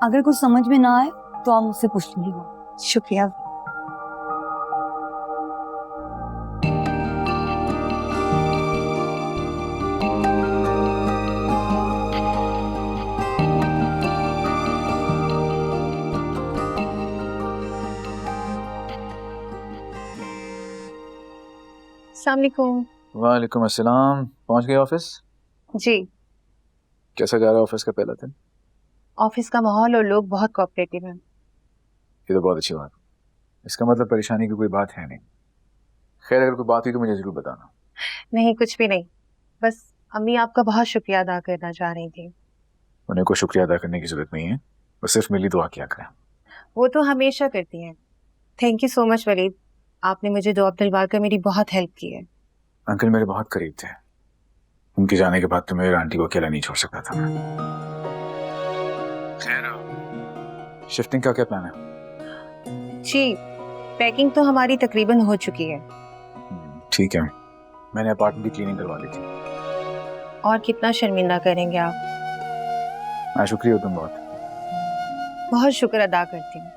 अगर कुछ समझ में ना आए तो आप मुझसे पूछ लीजिएगा। शुक्रिया। अस्सलाम वालेकुम। वालेकुम अस्सलाम। पहुंच गए ऑफिस? जी। कैसा जा रहा है ऑफिस का पहला दिन? ऑफिस का माहौल और लोग बहुत कोऑपरेटिव हैं। ये तो बहुत अच्छी बात है। इसका मतलब परेशानी की कोई बात है नहीं। खैर अगर कोई बात हुई तो मुझे जरूर बताना। नहीं, कुछ भी नहीं, बस अम्मी आपका बहुत शुक्रिया अदा करना चाह रही थी। उन्हें को शुक्रिया अदा करने की जरूरत नहीं है, बस सिर्फ मेरी दुआ किया करें। वो तो हमेशा करती हैं। Thank you so much Waleed, आपने मुझे दुआ दिलवा कर मेरी बहुत हेल्प की है। अंकल मेरे बहुत करीब थे। उनके जाने के बाद तो मेरे आंटी को अकेला नहीं छोड़ सकता था मैं। खैर शिफ्टिंग का क्या प्लान है? जी, पैकिंग तो हमारी तकरीबन हो चुकी है। ठीक है, मैंने अपार्टमेंट की क्लीनिंग करवा ली थी। और कितना शर्मिंदा करेंगे आप। हाँ शुक्रिया तुम बहुत। बहुत शुक्र अदा करती हूँ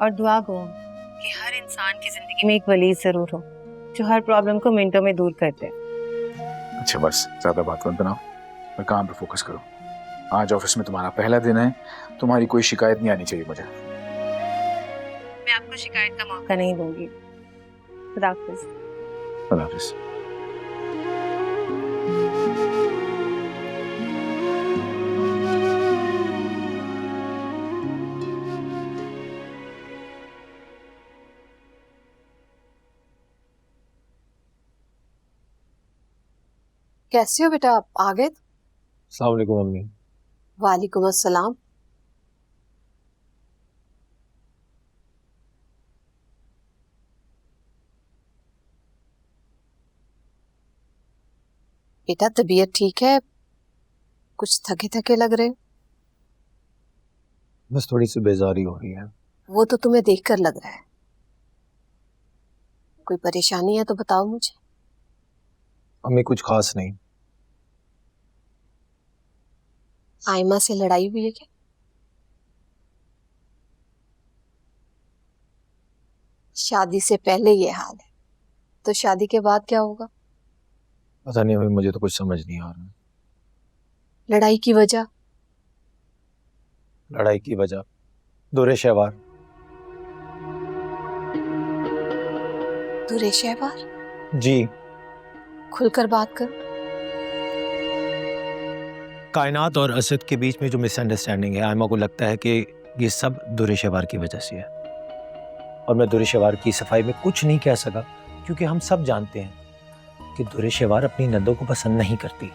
और दुआ गो कि हर इंसान की जिंदगी में एक वलीद जरूर हो जो हर प्रॉब्लम को मिनटों में दूर कर दे। अच्छा बस ज्यादा बात मत बनाओ और काम पे फोकस करो। आज ऑफिस में तुम्हारा पहला दिन है, तुम्हारी कोई शिकायत नहीं आनी चाहिए मुझे। मैं आपको शिकायत का मौका नहीं दूंगी। खुदा हाफिज। खुदा हाफिज। कैसे हो बेटा, आप आ गए? अस्सलाम वालेकुम अम्मी। वालेकुम अस्सलाम। बेटा तबीयत ठीक है? कुछ थके थके लग रहे हो। बस थोड़ी सी बेजारी हो रही है। वो तो तुम्हें देखकर लग रहा है। कोई परेशानी है तो बताओ मुझे। अम्मी कुछ खास नहीं। आयमा से लड़ाई हुई है क्या? शादी से पहले ये हाल है तो शादी के बाद क्या होगा? पता नहीं अम्मी, मुझे तो कुछ समझ नहीं आ रहा। लड़ाई की वजह? लड़ाई की वजह दुरे शहवार। दुरे शहवार? जी। खुलकर बात करो। कायनात और असद के बीच में जो मिसअंडरस्टैंडिंग है, आयमा को लगता है कि ये सब दुरे शहवार की वजह से है। और मैं दुरे शहवार की सफाई में कुछ नहीं कह सका क्योंकि हम सब जानते हैं कि दुरे शहवार अपनी नंदों को पसंद नहीं करती।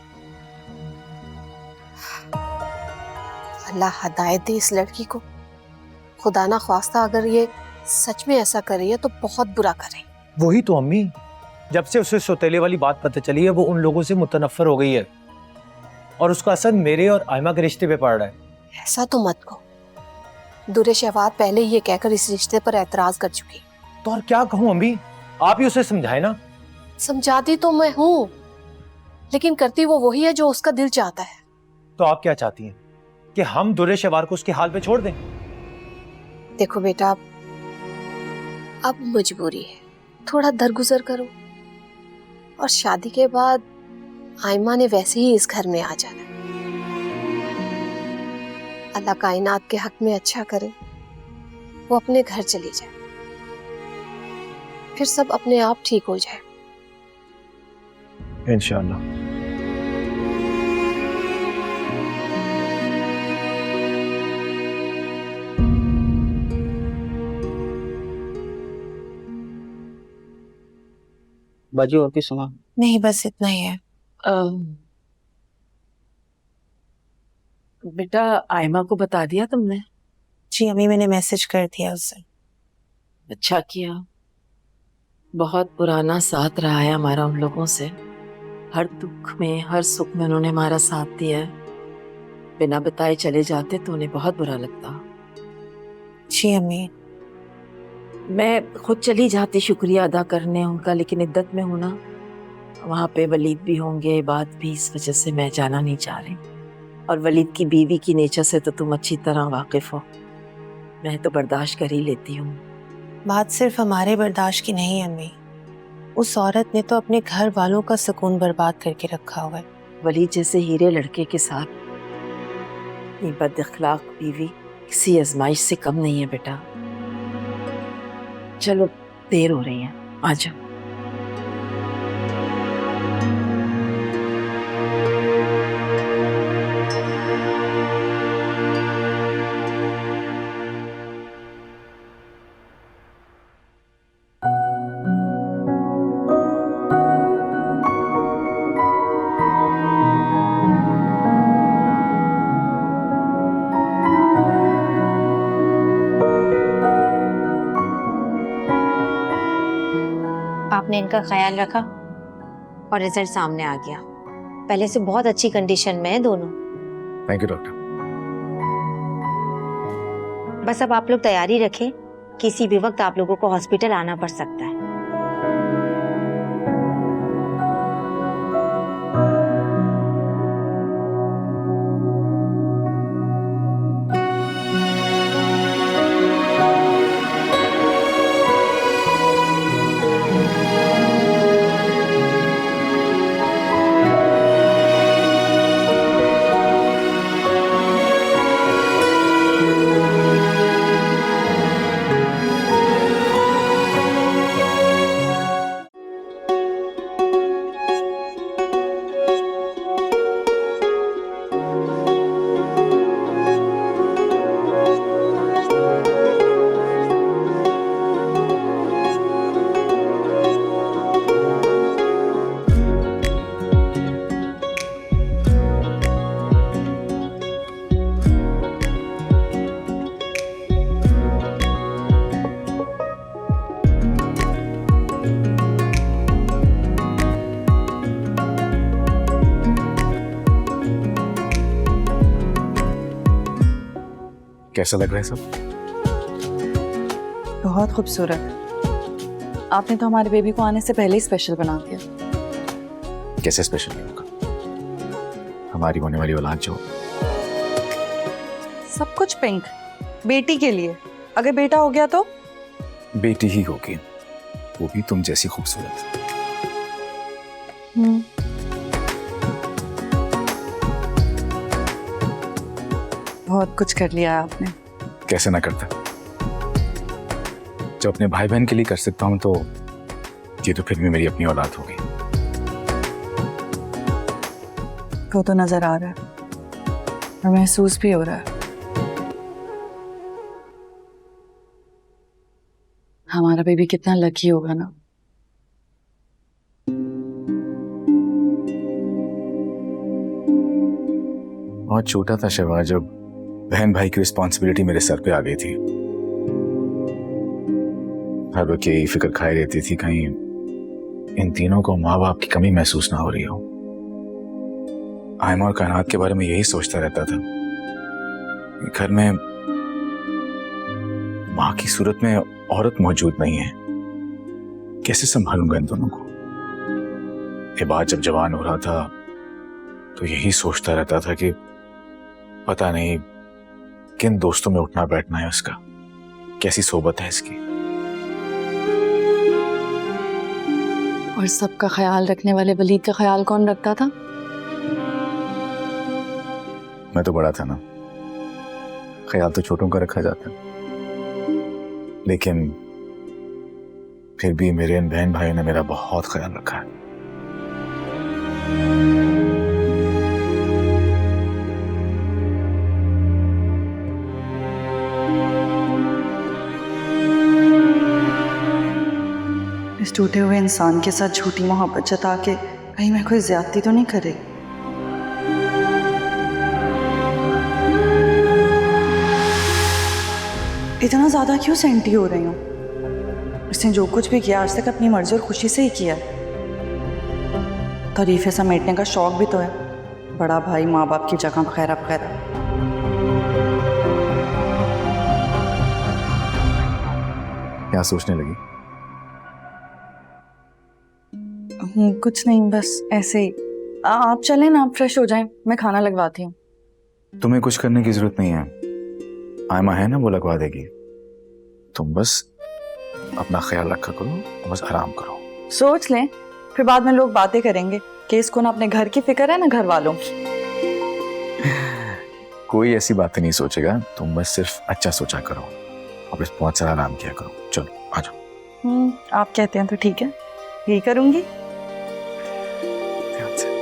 अल्लाह हदायत दे इस लड़की को। खुदा ना ख्वास्ता अगर ये सच में ऐसा कर रही है तो बहुत बुरा करे। वही तो अम्मी, जब से उसे सौतेले वाली बात पता चली है वो उन लोगों से मुतनफ्फर हो गई है और उसका असर मेरे और आयमा के रिश्ते पे पड़ रहा है। ऐसा तो मत कहो। दुरे शहवार पहले ये कहकर इस रिश्ते पर एतराज कर चुकी। तो और क्या कहूं अम्मी, आप ही उसे समझाए ना। समझाती तो मैं हूं लेकिन करती वो वही है जो उसका दिल चाहता है। तो आप क्या चाहती हैं कि हम दुरे शहवार को उसके हाल पे छोड़ दें? देखो बेटा, अब मजबूरी है, थोड़ा दरगुजर करो। और शादी के बाद आयमा ने वैसे ही इस घर में आ जाना। अल्लाह कायनात के हक में अच्छा करे, वो अपने घर चली जाए, फिर सब अपने आप ठीक हो जाए। इंशाअल्लाह। बाजी और कुछ सुना? नहीं, बस इतना ही है। बेटा आयमा को बता दिया तुमने? जी अम्मी, मैंने मैसेज कर दिया उससे। अच्छा किया। बहुत पुराना साथ रहा है हमारा उन लोगों से। हर दुख में हर सुख में उन्होंने हमारा साथ दिया है। बिना बताए चले जाते तो उन्हें बहुत बुरा लगता। जी अम्मी। मैं खुद चली जाती शुक्रिया अदा करने उनका, लेकिन इद्दत में हूं ना, वहाँ पे वलीद भी होंगे, बात भी, इस वजह से मैं जाना नहीं चाह रही। और वलीद की बीवी की नेचर से तो तुम अच्छी तरह वाकिफ हो। मैं तो बर्दाश्त कर ही लेती हूँ। बात सिर्फ हमारे बर्दाश्त की नहीं अम्मी, उस औरत ने तो अपने घर वालों का सुकून बर्बाद करके रखा हुआ है। वलीद जैसे हीरे लड़के के साथ ये बदअखलाक बीवी किसी आजमाइश से कम नहीं है बेटा। चलो देर हो रही है, आ जाओ। आपने इनका ख्याल रखा और रिजल्ट सामने आ गया। पहले से बहुत अच्छी कंडीशन में है दोनों। Thank you doctor. बस अब आप लोग तैयारी रखें, किसी भी वक्त आप लोगों को हॉस्पिटल आना पड़ सकता है। कैसा लग रहा है सब? बहुत खूबसूरत। आपने तो हमारे बेबी को आने से पहले ही स्पेशल बना दिया। कैसे स्पेशल नहीं होगा? हमारी होने वाली औलाद जो सब कुछ पिंक, बेटी के लिए। अगर बेटा हो गया तो बेटी ही होगी, वो भी तुम जैसी खूबसूरत। बहुत कुछ कर लिया आपने। कैसे ना करता, जो अपने भाई बहन के लिए कर सकता हूं तो ये तो फिर भी मेरी अपनी औलाद होगी। वो तो नजर आ रहा है और महसूस भी हो रहा है। हमारा बेबी कितना लकी होगा ना। बहुत छोटा था शिवा जब बहन भाई की रिस्पॉन्सिबिलिटी मेरे सर पे आ गई थी। हर वक्त यही फिक्र खाई रहती थी कहीं इन तीनों को माँ बाप की कमी महसूस ना हो रही हो। आयमा और कायनात के बारे में यही सोचता रहता था। घर में माँ की सूरत में औरत मौजूद नहीं है, कैसे संभालूंगा इन दोनों को। ये बात जब जवान हो रहा था तो यही सोचता रहता था कि पता नहीं किन दोस्तों में उठना बैठना है उसका, कैसी सोबत है इसकी। और सबका ख्याल रखने वाले वलीद का ख्याल कौन रखता था? मैं तो बड़ा था ना, ख्याल तो छोटों का रखा जाता, लेकिन फिर भी मेरे इन बहन भाइयों ने मेरा बहुत ख्याल रखा है। इस टूटे हुए इंसान के साथ झूठी मोहब्बत जता के कहीं मैं कोई ज्यादती तो नहीं करे। इतना ज्यादा क्यों सेंटी हो रही हूँ? इसने जो कुछ भी किया आज तक अपनी मर्जी और खुशी से ही किया। तारीफें समेटने का शौक भी तो है, बड़ा भाई माँ बाप की जगह वगैरह वगैरह। क्या सोचने लगी? कुछ नहीं, बस ऐसे ही। आप चलें ना, आप फ्रेश हो जाएं, मैं खाना लगवाती हूँ। तुम्हें कुछ करने की जरूरत नहीं है, आयमा है ना, वो लगवा देगी। तुम बस अपना ख्याल रखा करो, बस आराम करो। सोच लें, फिर बाद में लोग बातें करेंगे कि इसको ना अपने घर की फिक्र है ना घर वालों की। कोई ऐसी बातें नहीं सोचेगा, तुम बस सिर्फ अच्छा सोचा करो और बस बहुत सारा आराम किया करो। चलो आ जाओ। आप कहते हैं तो ठीक है, यही करूंगी। ध्यान से।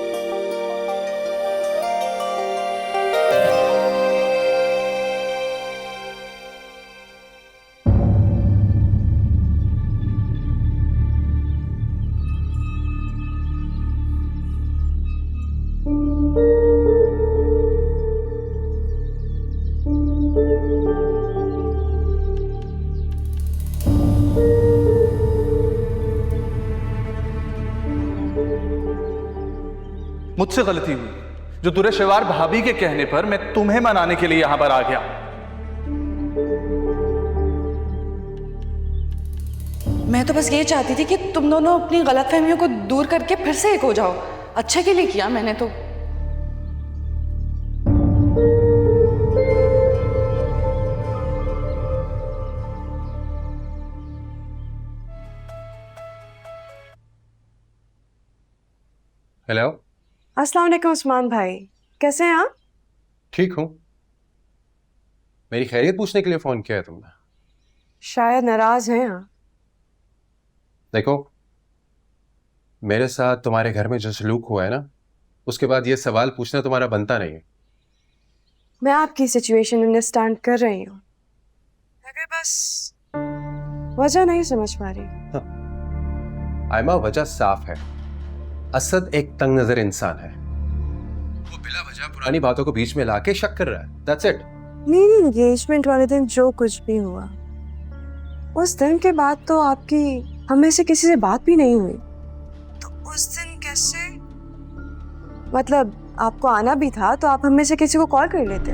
मुझसे गलती हुई जो दुरेशवार भाभी के कहने पर मैं तुम्हें मनाने के लिए यहां पर आ गया। मैं तो बस ये चाहती थी कि तुम दोनों अपनी गलतफहमियों को दूर करके फिर से एक हो जाओ। अच्छे के लिए किया मैंने तो। हेलो। अस्सलाम वालेकुम उस्मान भाई, कैसे हैं आप? ठीक हूँ। मेरी खैरियत पूछने के लिए फ़ोन किया है तुमने? शायद नाराज हैं आप। देखो, मेरे साथ तुम्हारे घर में जो सलूक हुआ है ना, उसके बाद ये सवाल पूछना तुम्हारा बनता नहीं है। मैं आपकी सिचुएशन अंडरस्टैंड कर रही हूँ, मगर बस वजह नहीं समझ पा रही। आयमा, वजह साफ है। असद एक तंग नजर इंसान है। वो बिला वजह पुरानी बातों को बीच में लाके शक कर रहा है। That's it। मेरी एंगेजमेंट वाले दिन जो कुछ भी हुआ, उस दिन के बाद तो आपकी हम में से किसी से बात भी नहीं हुई। तो उस दिन कैसे, मतलब आपको आना भी था तो आप हम में से किसी को कॉल कर लेते,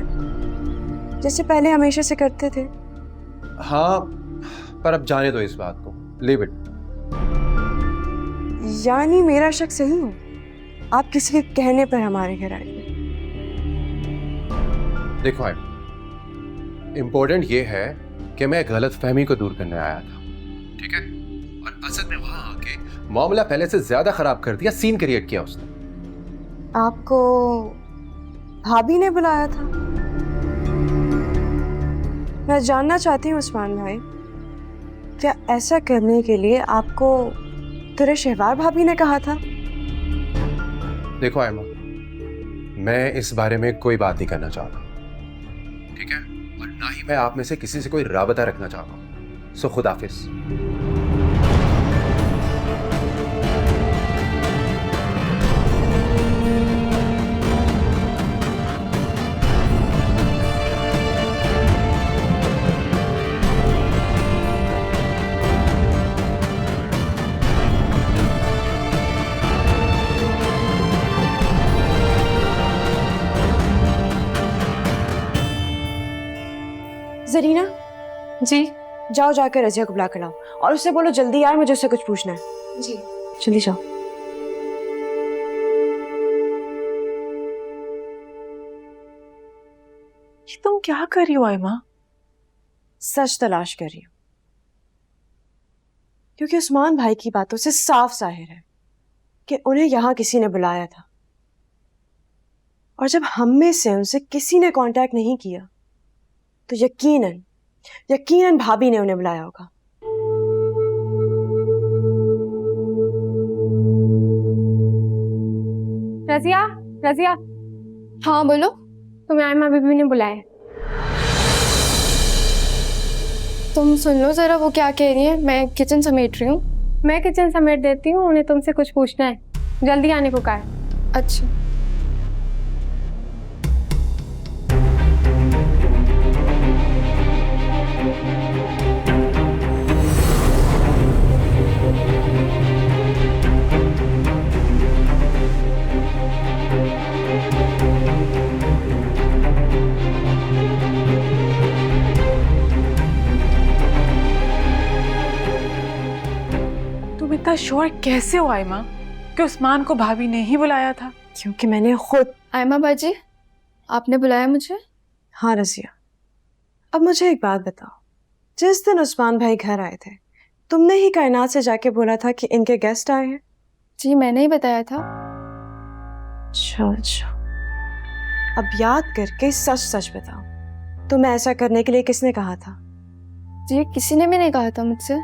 जैसे पहले हमेशा से करते थे। हाँ, पर अब जाने दो इस बात को। Leave it. यानी मेरा शक सही हो, आप किसी के कहने पर हमारे घर आए। देखो है, इम्पोर्टेंट ये है कि मैं गलत फहमी को दूर करने आया था, ठीक है? और असद ने वहां आके मामला पहले से ज्यादा खराब कर दिया, सीन क्रिएट किया उसने। आपको भाभी ने बुलाया था? मैं जानना चाहती हूँ उस्मान भाई, क्या ऐसा करने के लिए आपको तेरे शहवार भाभी ने कहा था? देखो आयमा, मैं इस बारे में कोई बात नहीं करना चाहता, ठीक है? और ना ही मैं आप में से किसी से कोई राबता रखना चाहता हूँ। सो खुदाफिज। जरीना जी जाओ, जाकर रजिया को बुला कर लाओ और उससे बोलो जल्दी आए, मुझे उससे कुछ पूछना है। जी जल्दी जाओ। ये तुम क्या कर रही हो आयमा? सच तलाश कर रही हूँ, क्योंकि उस्मान भाई की बातों से साफ जाहिर है कि उन्हें यहाँ किसी ने बुलाया था, और जब हम में से उनसे किसी ने कांटेक्ट नहीं किया तो यकीनन भाभी ने उन्हें बुलाया होगा। रजिया, रजिया। हाँ बोलो। तुम्हें आयमा बीबी ने बुलाया। तुम सुन लो जरा वो क्या कह रही है। मैं किचन समेट रही हूँ। मैं किचन समेट देती हूँ, उन्हें तुमसे कुछ पूछना है। जल्दी आने को कहा है। अच्छा। तुम इतना श्योर कैसे हो आयमा कि उस्मान को भाभी ने ही बुलाया था? क्योंकि मैंने खुद। आयमा बाजी, आपने बुलाया मुझे? हाँ रजिया, अब मुझे एक बात बताओ, जिस दिन उस्मान भाई घर आए थे तुमने ही कायनात से जाके बोला था कि इनके गेस्ट आए हैं। जी मैंने ही बताया था। अच्छा अच्छा, अब याद करके सच सच बताओ, तुम्हें ऐसा करने के लिए किसने कहा था? जी किसी ने भी नहीं कहा था मुझसे।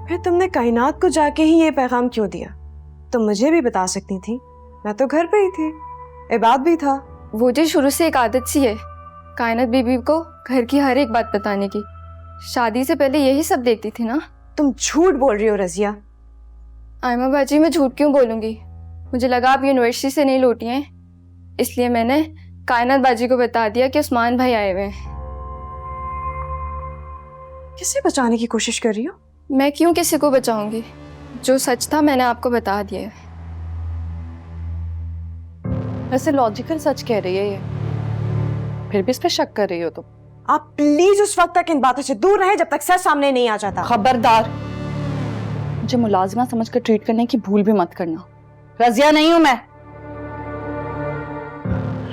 फिर तुमने कायनात को जाके ही ये पैगाम क्यों दिया? तुम मुझे भी बता सकती थी, मैं तो घर पे ही थी, इबाद भी था। वो जी शुरू से एक आदत सी है कायनात बीबी को घर की हर एक बात बताने की। शादी से पहले यही सब देखती थी ना। तुम झूठ बोल रही हो रजिया। आयमा बाजी मैं झूठ क्यों बोलूँगी? मुझे लगा आप यूनिवर्सिटी से नहीं लौटी हैं, इसलिए मैंने कायनात बाजी को बता दिया कि उस्मान भाई आए हुए हैं। किसे बचाने की कोशिश कर रही हो? मैं क्यों किसी को बचाऊंगी? जो सच था मैंने आपको बता दिया है। वैसे लॉजिकल सच कह रही है ये, फिर भी इस पे शक कर रही हो तुम? आप प्लीज उस वक्त तक इन बातों से दूर रहे जब तक सच सामने नहीं आ जाता। खबरदार, मुझे मुलाजिमा समझकर ट्रीट करने की भूल भी मत करना। रजिया नहीं हूं मैं।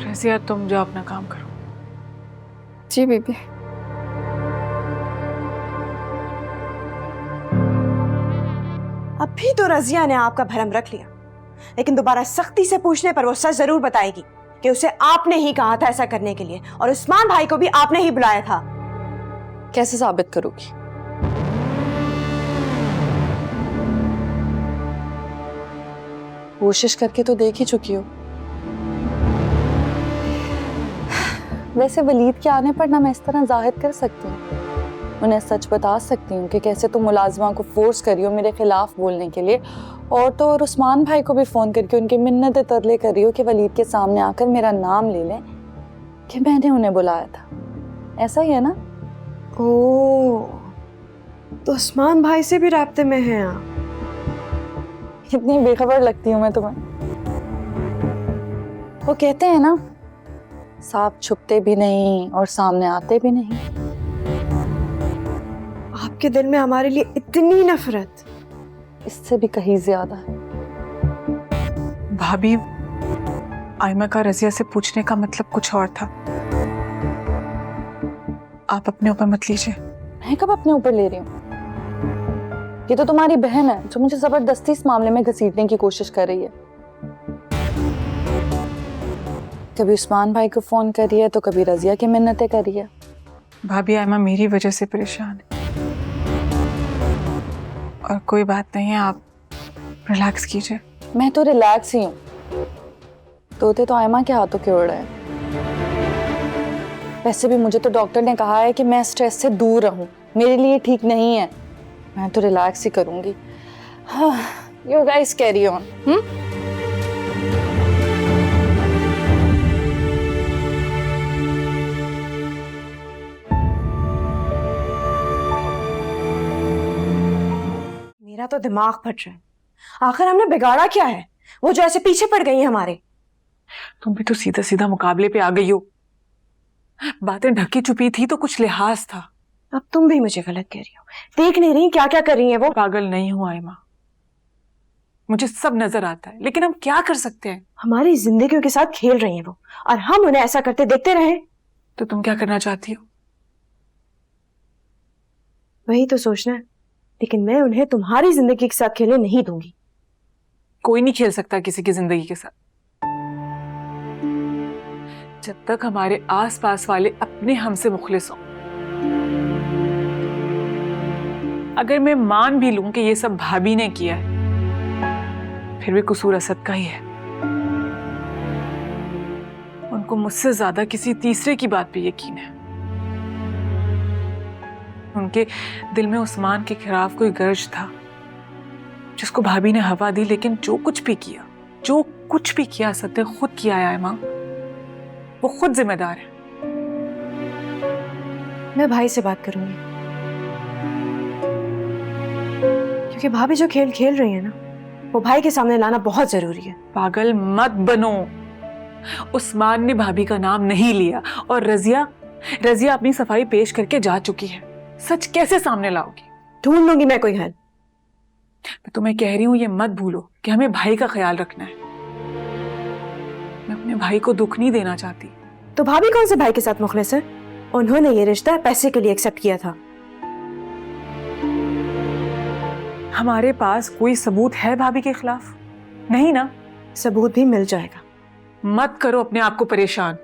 रजिया तुम जाओ अपना काम करो। जी बीबी। अभी तो रजिया ने आपका भरम रख लिया, लेकिन दोबारा सख्ती से पूछने पर वो सच जरूर बताएगी कि उसे आपने ही कहा था ऐसा करने के लिए, और उस्मान भाई को भी आपने ही बुलाया था। कैसे साबित करोगी? कोशिश करके तो देख ही चुकी हो। वैसे वलीद के आने पर ना मैं इस तरह जाहिर कर सकती हूँ, उन्हें सच बता सकती हूँ कि कैसे तुम मुलाजिमा को फोर्स करी हो मेरे खिलाफ बोलने के लिए, और तो और उस्मान भाई को भी फोन करके उनकी मिन्नतें तरले कर रही हो कि वलीद के सामने आकर मेरा नाम ले लें कि मैंने उन्हें बुलाया था। ऐसा ही है ना? ओह, तो उस्मान भाई से भी राब्ते में हैं आप? कितनी बेखबर लगती हूँ मैं तुम्हें। वो कहते हैं ना, सांप छुपते भी नहीं और सामने आते भी नहीं। आपके दिल में हमारे लिए इतनी नफरत? इससे भी कहीं ज्यादा है। भाभी, आयमा का रजिया से पूछने का मतलब कुछ और था। आप अपने ऊपर मत लीजिए। मैं कब अपने ऊपर ले रही हूँ? ये तो तुम्हारी बहन है जो मुझे जबरदस्ती इस मामले में घसीटने की कोशिश कर रही है। कभी उस्मान भाई को फोन करी है तो कभी रजिया की मिन्नतें करी है। भाभी, आयमा मेरी वजह से परेशान है और कोई बात नहीं है, आप रिलैक्स कीजिए। मैं तो रिलैक्स ही हूँ, तोते तो आयमा के हाथों के उड़ रहे हैं। वैसे भी मुझे तो डॉक्टर ने कहा है कि मैं स्ट्रेस से दूर रहूं, मेरे लिए ठीक नहीं है। मैं तो रिलैक्स ही करूंगी। हाँ, यू गाइस कैरी ऑन। मेरा तो दिमाग फट रहा है। आखिर हमने बिगाड़ा क्या है, वो जो ऐसे पीछे पड़ गई है हमारे? तुम भी तो सीधा सीधा मुकाबले पे आ गई हो। बातें ढकी छुपी थी तो कुछ लिहाज था। अब तुम भी मुझे गलत कह रही हो। देख नहीं रही क्या क्या कर रही है वो? पागल नहीं हूं आयमा, मुझे सब नजर आता है, लेकिन हम क्या कर सकते हैं? हमारी जिंदगियों के साथ खेल रही है वो, और हम उन्हें ऐसा करते देखते रहे। तो तुम क्या करना चाहती हो? वही तो सोचना है, लेकिन मैं उन्हें तुम्हारी जिंदगी के साथ खेलने नहीं दूंगी। कोई नहीं खेल सकता किसी की जिंदगी के साथ जब तक हमारे आसपास वाले अपने हमसे मुखलिस हों। अगर मैं मान भी लूं कि ये सब भाभी ने किया है, फिर भी कसूर असद का ही है। उनको मुझसे ज्यादा किसी तीसरे की बात पे यकीन है। उनके दिल में उस्मान के खिलाफ कोई गर्ज था जिसको भाभी ने हवा दी, लेकिन जो कुछ भी किया असद ने खुद किया है आयमा। वो खुद जिम्मेदार है। मैं भाई से बात करूंगी, क्योंकि भाभी जो खेल खेल रही है ना, वो भाई के सामने लाना बहुत जरूरी है। पागल मत बनो। उस्मान ने भाभी का नाम नहीं लिया, और रजिया अपनी सफाई पेश करके जा चुकी है। सच कैसे सामने लाओगी? ढूंढ लूंगी मैं कोई हल। मैं तुम्हें कह रही हूं, ये मत भूलो कि हमें भाई का ख्याल रखना है। मैं अपने भाई को दुख नहीं देना चाहती, तो भाभी कौन से भाई के साथ मुखलिस है? उन्होंने ये रिश्ता पैसे के लिए एक्सेप्ट किया था। हमारे पास कोई सबूत है भाभी के खिलाफ? नहीं ना? सबूत भी मिल जाएगा। मत करो अपने आप को परेशान।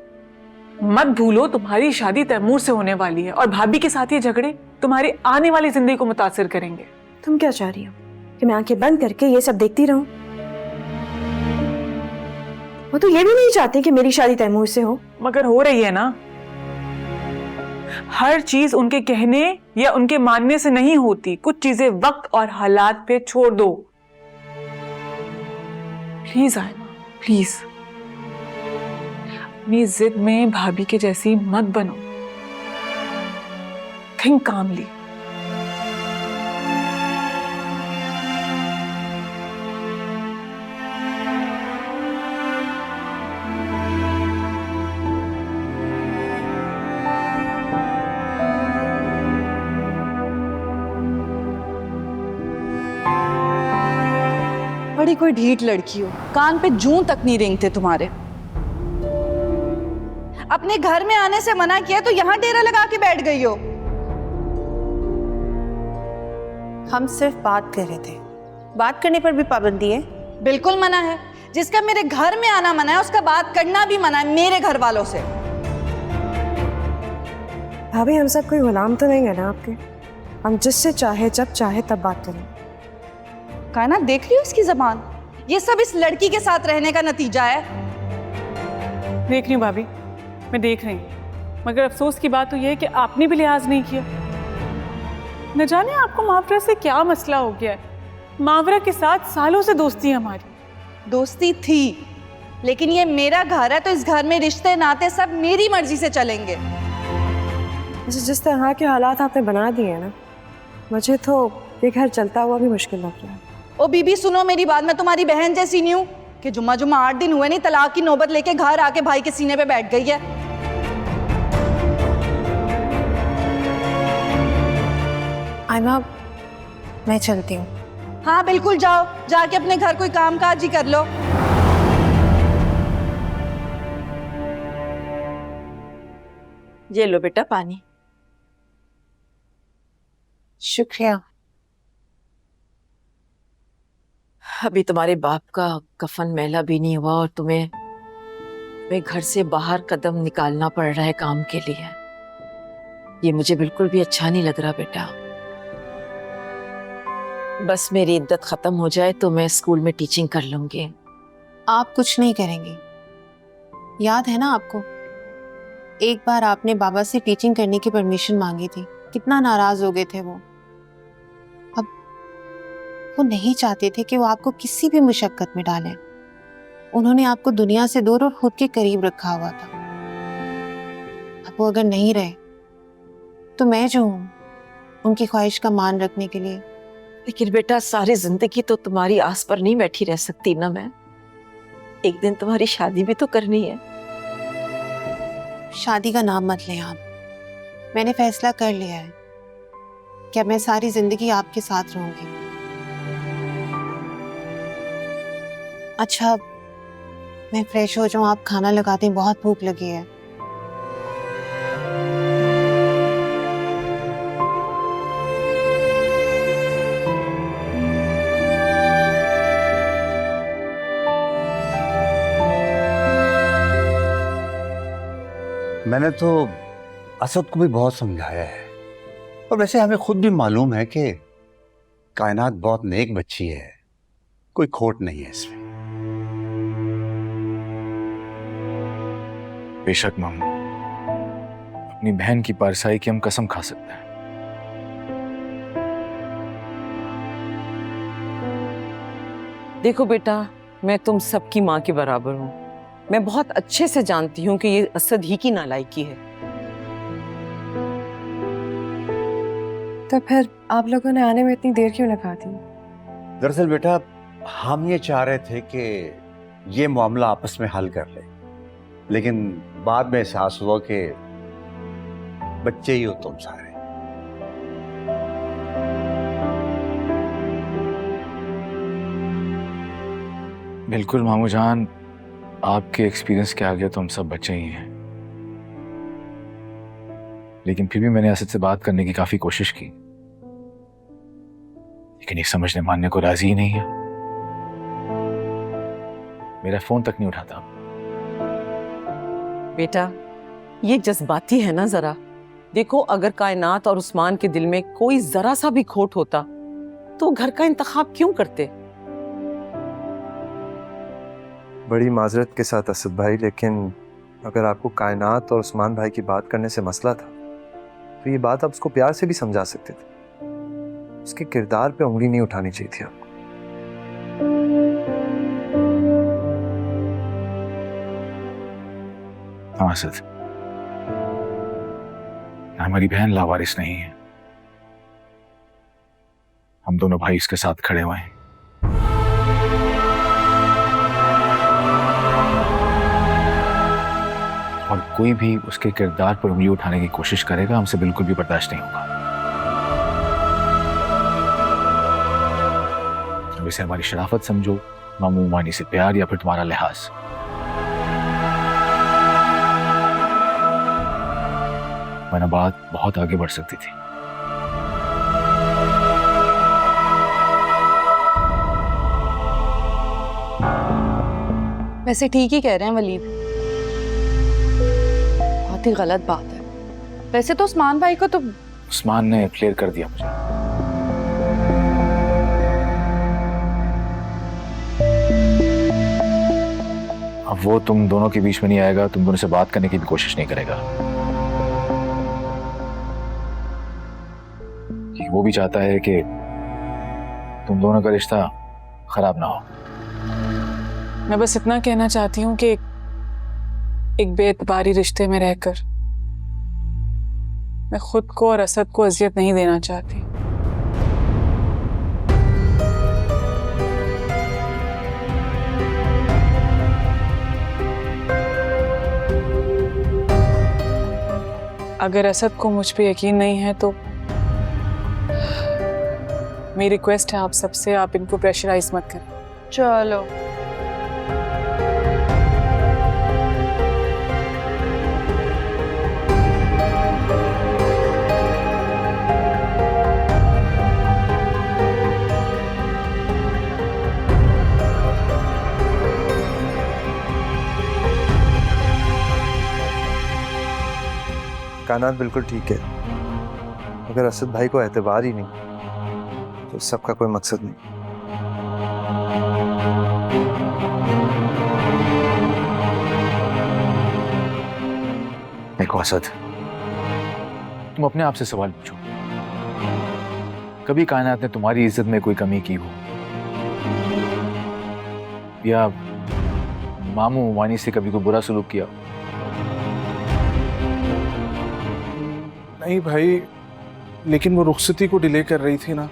मत भूलो तुम्हारी शादी तैमूर से होने वाली है और भाभी के साथ ये झगड़े तुम्हारी आने वाली जिंदगी को मुतासिर करेंगे। तुम क्या चाह रही हो कि मैं आंखें बंद करके ये सब देखती रहूं? वो तो ये भी नहीं चाहती कि मेरी शादी तैमूर से हो। मगर हो रही है ना। हर चीज उनके कहने या उनके मानने से नहीं होती। कुछ चीजें वक्त और हालात पे छोड़ दो। प्लीज आयमा, प्लीज अपनी जिद में भाभी के जैसी मत बनो। थिंक कामली। बड़ी कोई ढीठ लड़की हो, कान पे जूं तक नहीं रेंगते तुम्हारे। अपने घर में आने से मना किया तो यहाँ डेरा लगा के बैठ गई हो। हम सिर्फ बात कर रहे थे, बात करने पर भी पाबंदी है? बिल्कुल मना है। जिसका मेरे घर में आना मना है उसका बात करना भी मना है मेरे घर वालों से। भाभी हम सब कोई गुलाम तो नहीं है ना आपके? हम जिससे चाहे जब चाहे तब बात करें। कायना देख रही हो इसकी जबान? ये सब इस लड़की के साथ रहने का नतीजा है। देख रही हूँ भाभी, मैं देख रही हूँ, मगर अफसोस की बात तो यह है कि आपने भी लिहाज नहीं किया। न जाने आपको मावरा से क्या मसला हो गया है। मावरा के साथ सालों से दोस्ती है हमारी। दोस्ती थी, लेकिन ये मेरा घर है तो इस घर में रिश्ते नाते सब मेरी मर्जी से चलेंगे। जिस तरह के हालात आपने बना दिए ना, मुझे तो ये घर चलता हुआ भी मुश्किल लग रहा है। ओ बीबी सुनो मेरी बात, मैं तुम्हारी बहन जैसी नहीं हूँ कि जुम्मा 8 दिन हुए नहीं तलाक की नौबत लेके घर आके भाई के सीने पे बैठ गई है। आयमा, मैं चलती हूँ। हाँ बिल्कुल जाओ, जाके अपने घर कोई काम काज ही कर लो। ये लो बेटा पानी। शुक्रिया। अभी तुम्हारे बाप का कफन मैला भी नहीं हुआ और तुम्हें घर से बाहर कदम निकालना पड़ रहा है काम के लिए। ये मुझे बिल्कुल भी अच्छा नहीं लग रहा बेटा। बस मेरी इद्दत खत्म हो जाए तो मैं स्कूल में टीचिंग कर लूंगी। आप कुछ नहीं करेंगी, याद है ना आपको? एक बार आपने बाबा से टीचिंग करने की परमिशन मांगी थी, कितना नाराज हो गए थे वो। अब वो नहीं चाहते थे कि वो आपको किसी भी मुशक्कत में डालें। उन्होंने आपको दुनिया से दूर और खुद के करीब रखा हुआ था। अब वो अगर नहीं रहे तो मैं जो हूं उनकी ख्वाहिश का मान रखने के लिए। लेकिन बेटा सारी जिंदगी तो तुम्हारी आस पर नहीं बैठी रह सकती ना मैं। एक दिन तुम्हारी शादी भी तो करनी है। शादी का नाम मत लें आप। मैंने फैसला कर लिया है कि अब मैं सारी जिंदगी आपके साथ रहूंगी। अच्छा मैं फ्रेश हो जाऊं, आप खाना लगा दें, बहुत भूख लगी है। मैंने तो असद को भी बहुत समझाया है, और वैसे हमें खुद भी मालूम है कि कायनात बहुत नेक बच्ची है, कोई खोट नहीं है इसमें। बेशक मामू, अपनी बहन की पारसाई की हम कसम खा सकते हैं। देखो बेटा, मैं तुम सबकी माँ के बराबर हूँ। मैं बहुत अच्छे से जानती हूँ कि ये असद ही की नालायकी है। तो फिर आप लोगों ने आने में इतनी देर क्यों लगा दी? दरअसल बेटा, हम ये चाह रहे थे कि ये मामला आपस में हल कर ले, लेकिन बाद में एहसास हुआ कि बच्चे ही हो तुम सारे। बिल्कुल मामू जान, आपके एक्सपीरियंस के आगे तो हम सब बच्चे ही हैं। लेकिन फिर भी मैंने असद से बात करने की काफी कोशिश की, लेकिन ये समझने मानने को राजी ही नहीं है। मेरा फोन तक नहीं उठाता। बेटा ये जज्बाती है ना जरा। देखो अगर कायनात और उस्मान के दिल में कोई जरा सा भी खोट होता तो घर का इंतखाब क्यों करते? बड़ी माजरत के साथ असद भाई, लेकिन अगर आपको कायनात और उस्मान भाई की बात करने से मसला था तो ये बात आप उसको प्यार से भी समझा सकते थे। उसके किरदार पे उंगली नहीं उठानी चाहिए थी आपको। हाँ असद, हमारी बहन लावारिस नहीं है। हम दोनों भाई इसके साथ खड़े हुए हैं। और कोई भी उसके किरदार पर उंगली उठाने की कोशिश करेगा हमसे बिल्कुल भी बर्दाश्त नहीं होगा। अब इसे हमारी शराफत समझो, मामू मानी से प्यार, या फिर तुम्हारा लिहाज। वरना बात बहुत आगे बढ़ सकती थी। वैसे ठीक ही कह रहे हैं वलीद, बहुत ही गलत बात है। वैसे तो उस्मान भाई को तो उस्मान ने क्लियर कर दिया मुझे। अब वो तुम दोनों के बीच में नहीं आएगा, तुम दोनों से बात करने की भी कोशिश नहीं करेगा। वो भी चाहता है कि तुम दोनों का रिश्ता खराब ना हो। मैं बस इतना कहना चाहती हूँ कि एक बेएतबारी रिश्ते में रहकर मैं खुद को और असद को अजियत नहीं देना चाहती। अगर असद को मुझ पे यकीन नहीं है तो मेरी रिक्वेस्ट है आप सबसे, आप इनको प्रेशराइज मत करें। चलो कायनात बिल्कुल ठीक है। अगर असद भाई को एतबार ही नहीं तो सबका कोई मकसद नहीं। देखो असद, तुम अपने आप से सवाल पूछो, कभी कायनात ने तुम्हारी इज्जत में कोई कमी की हो, या मामू मानी से कभी कोई बुरा सलूक किया? नहीं भाई, लेकिन वो रुखसती को डिले कर रही थी ना,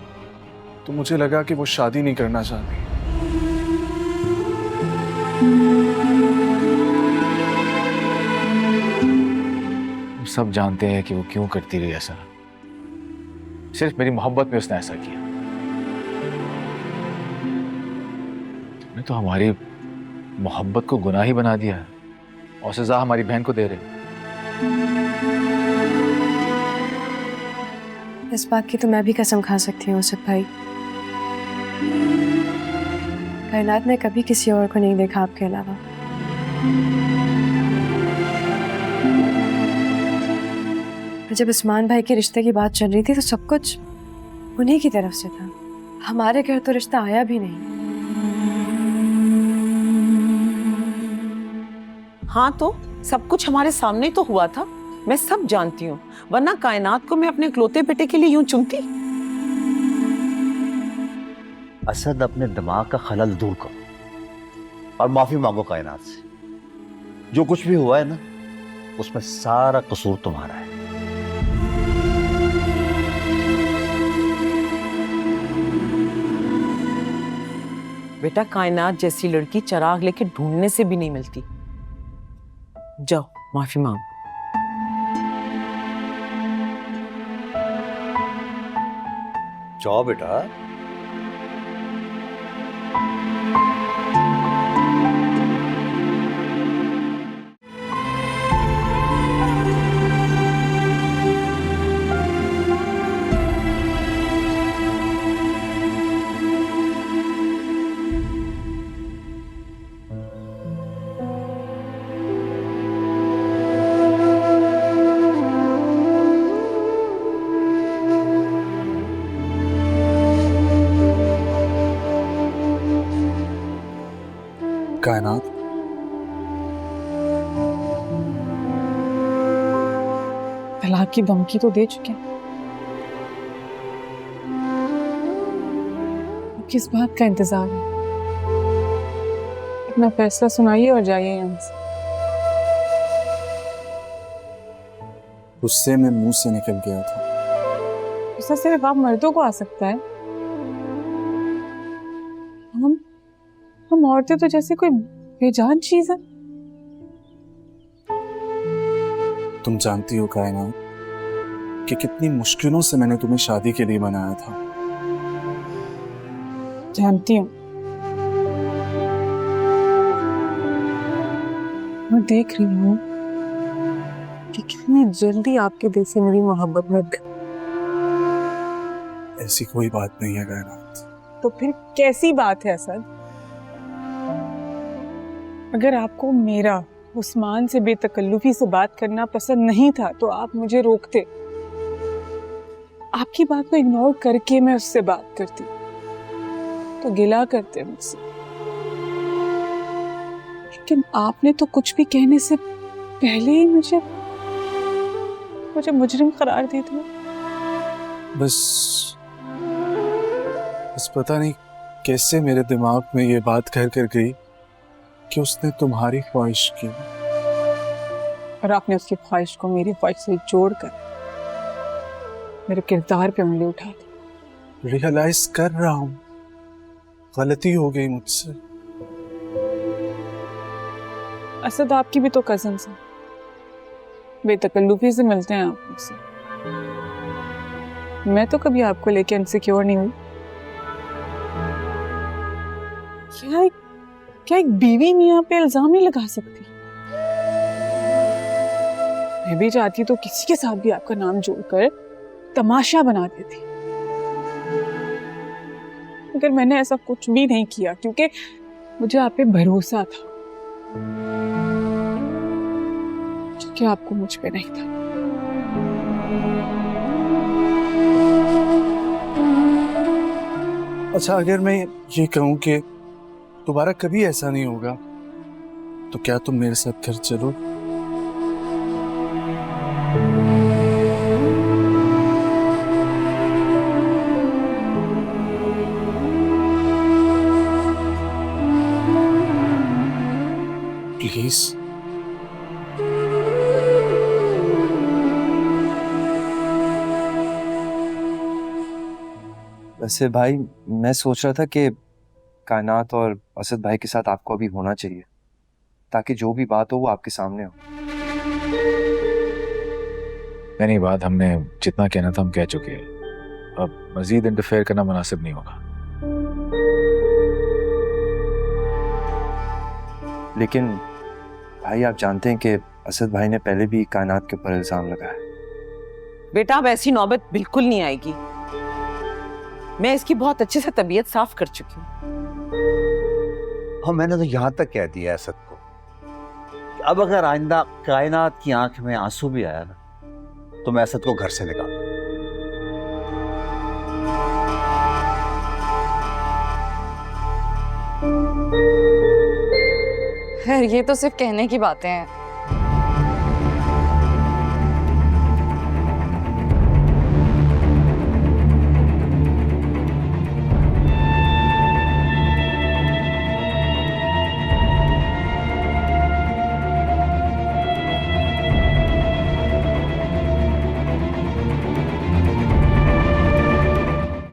तो मुझे लगा कि वो शादी नहीं करना चाहती। हम सब जानते हैं कि वो क्यों करती रही ऐसा। सिर्फ मेरी मोहब्बत में उसने ऐसा किया। तुमने तो हमारी मोहब्बत को गुनाह ही बना दिया है और सजा हमारी बहन को दे रहे। इस बात की तो मैं भी कसम खा सकती हूँ असद भाई। कायनात ने कभी किसी और को नहीं देखा आपके अलावा। और जब उस्मान भाई के रिश्ते की बात चल रही थी तो सब कुछ उन्हीं की तरफ से था। हमारे घर तो रिश्ता आया भी नहीं। हाँ तो सब कुछ हमारे सामने ही तो हुआ था, मैं सब जानती हूँ, वरना कायनात को मैं अपने इकलौते बेटे के लिए यूं चुनती? असद, अपने दिमाग का खलल दूर करो और माफी मांगो कायनात से। जो कुछ भी हुआ है ना, उसमें सारा कसूर तुम्हारा है। बेटा कायनात जैसी लड़की चिराग लेके ढूंढने से भी नहीं मिलती। जाओ माफी मांगो। जाओ बेटा। कायनात, तलाक की धमकी तो दे चुके हैं, किस बात का इंतजार है? अपना फैसला सुनाइए और जाइए यहाँ से। गुस्से में मुंह से निकल गया था। गुस्सा सिर्फ आप मर्दों को आ सकता है। हम औरतें तो जैसे कोई बेजान चीज है। तुम जानती हो कायनात कि कितनी मुश्किलों से मैंने तुम्हें शादी के लिए मनाया था। जानती हूँ, मैं देख रही हूँ कि कितनी जल्दी आपके दिल से मेरी मोहब्बत बढ़ गई। ऐसी कोई बात नहीं है कायनात। तो फिर कैसी बात है असद? अगर आपको मेरा उस्मान से बेतकल्लुफी से बात करना पसंद नहीं था तो आप मुझे रोकते। आपकी बात को इग्नोर करके मैं उससे बात करती तो गिला करते मुझसे। लेकिन आपने तो कुछ भी कहने से पहले ही मुझे मुजरिम करार दे दिया। बस पता नहीं कैसे मेरे दिमाग में ये बात घर कर गई कि उसने तुम्हारी ख्वाहिश की और आपने उसकी ख्वाहिश को मेरी ख्वाहिश से जोड़कर मेरे किरदार पे उंगली उठा दी। रियलाइज कर रहा हूं, गलती हो गई मुझसे। असद आपकी भी तो कजन्स है, बेतकल्लुफी से मिलते हैं आप मुझसे। मैं तो कभी आपको लेके इनसिक्योर नहीं हुई। क्या एक बीवी मियां पे इल्जाम नहीं लगा सकती? मैं भी चाहती तो किसी के साथ भी आपका नाम जोड़कर तमाशा बना देती, मगर मैंने ऐसा कुछ भी नहीं किया क्योंकि मुझे आप पे भरोसा था, क्योंकि आपको मुझ पे नहीं था। अच्छा, अगर मैं ये कहूं कि दोबारा कभी ऐसा नहीं होगा तो क्या तुम मेरे साथ घर चलो? प्लीज। वैसे भाई, मैं सोच रहा था कि कायनात और असद भाई के साथ आपको अभी होना चाहिए, ताकि जो भी बात हो वो आपके सामने हो। नहीं, बात हमने जितना कहना था हम कह चुके हैं। अब मजीद इंटरफेयर करना मुनासिब नहीं होगा। लेकिन भाई, आप जानते हैं कि असद भाई ने पहले भी कायनात के ऊपर इल्जाम लगाया। बेटा, अब ऐसी नौबत बिल्कुल नहीं आएगी। मैं इसकी बहुत अच्छे से तबीयत साफ कर चुकी हूँ। हाँ, मैंने तो यहाँ तक कह दिया असद को, अब अगर आइंदा कायनात की आंख में आंसू भी आया ना तो मैं असद को घर से निकाल। खैर, ये तो सिर्फ कहने की बातें हैं।